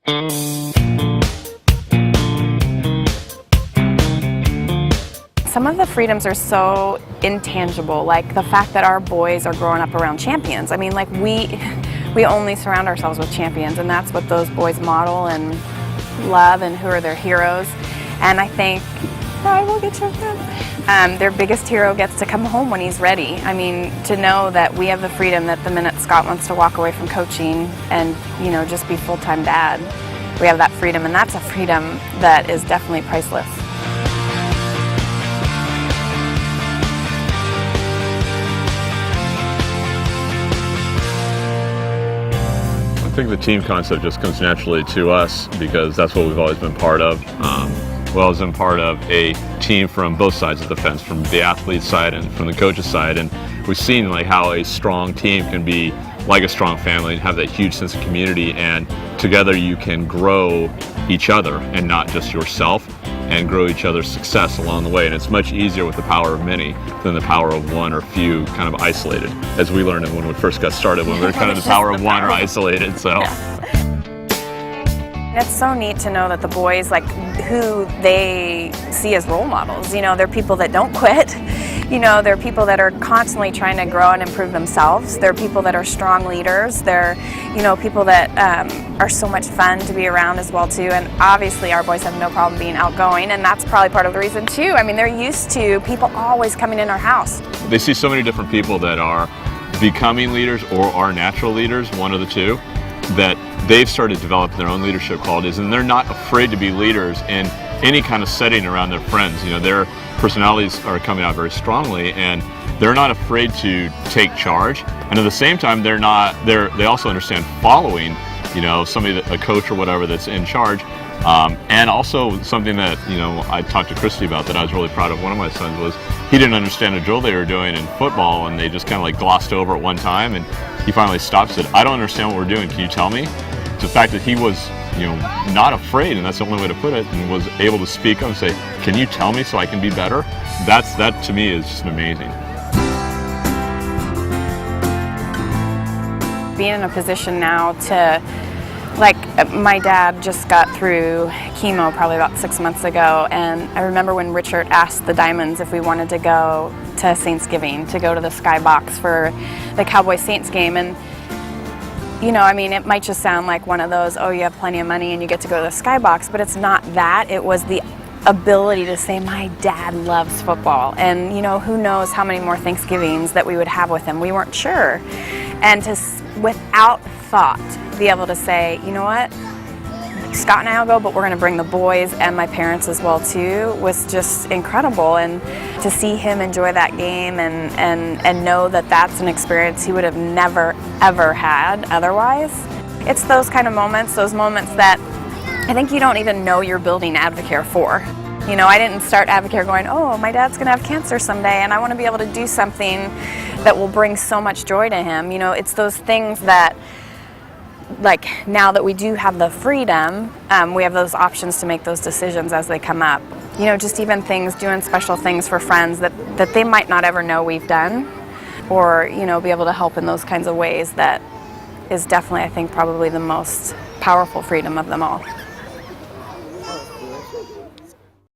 Some of the freedoms are so intangible, like the fact that our boys are growing up around champions. I mean, like we only surround ourselves with champions, and that's what those boys model and love, and who are their heroes. And I think, I will get choked up. Their biggest hero gets to come home when he's ready. I mean, to know that we have the freedom that the minute Scott wants to walk away from coaching and, you know, just be full-time dad, we have that freedom, and that's a freedom that is definitely priceless. I think the team concept just comes naturally to us because that's what we've always been part of. We've always been part of a team from both sides of the fence, from the athlete side and from the coach's side, and we've seen like how a strong team can be like a strong family and have that huge sense of community, and together you can grow each other and not just yourself, and grow each other's success along the way. And it's much easier with the power of many than the power of one or few kind of isolated, as we learned when we first got started, when we were kind of the power of one or isolated. So. Yeah. It's so neat to know that the boys, like, who they see as role models, you know, they're people that don't quit. You know, they're people that are constantly trying to grow and improve themselves. They're people that are strong leaders. They're, you know, people that are so much fun to be around as well, too. And obviously our boys have no problem being outgoing, and that's probably part of the reason, too. I mean, they're used to people always coming in our house. They see so many different people that are becoming leaders or are natural leaders, one of the two, that they've started developing their own leadership qualities, and they're not afraid to be leaders in any kind of setting around their friends. You know, their personalities are coming out very strongly, and they're not afraid to take charge. And at the same time, they also understand following, you know, somebody, a coach or whatever that's in charge. And also something that, you know, I talked to Christy about that I was really proud of one of my sons was he didn't understand a drill they were doing in football, and they just kind of like glossed over at one time, and he finally stopped and said, "I don't understand what we're doing, can you tell me?" It's the fact that he was, you know, not afraid, and that's the only way to put it, and was able to speak up and say, "Can you tell me so I can be better?" That to me is just amazing. Being in a position now to, like, my dad just got through chemo probably about 6 months ago, and I remember when Richard asked the Diamonds if we wanted to go to Saintsgiving, to go to the Skybox for the Cowboys-Saints game. And, you know, I mean, it might just sound like one of those, oh, you have plenty of money and you get to go to the Skybox, but it's not that. It was the ability to say, my dad loves football, and, you know, who knows how many more Thanksgivings that we would have with him. We weren't sure. And to, without thought, be able to say, you know what, Scott and I will go, but we're going to bring the boys and my parents as well too, was just incredible. And to see him enjoy that game and know that that's an experience he would have never ever had otherwise. It's those kind of moments, those moments that I think you don't even know you're building Advocare for. You know, I didn't start Advocare going, oh, my dad's going to have cancer someday and I want to be able to do something that will bring so much joy to him. You know, it's those things that, like, now that we do have the freedom, we have those options to make those decisions as they come up. You know, just even things, doing special things for friends that they might not ever know we've done, or, you know, be able to help in those kinds of ways, that is definitely, I think, probably the most powerful freedom of them all.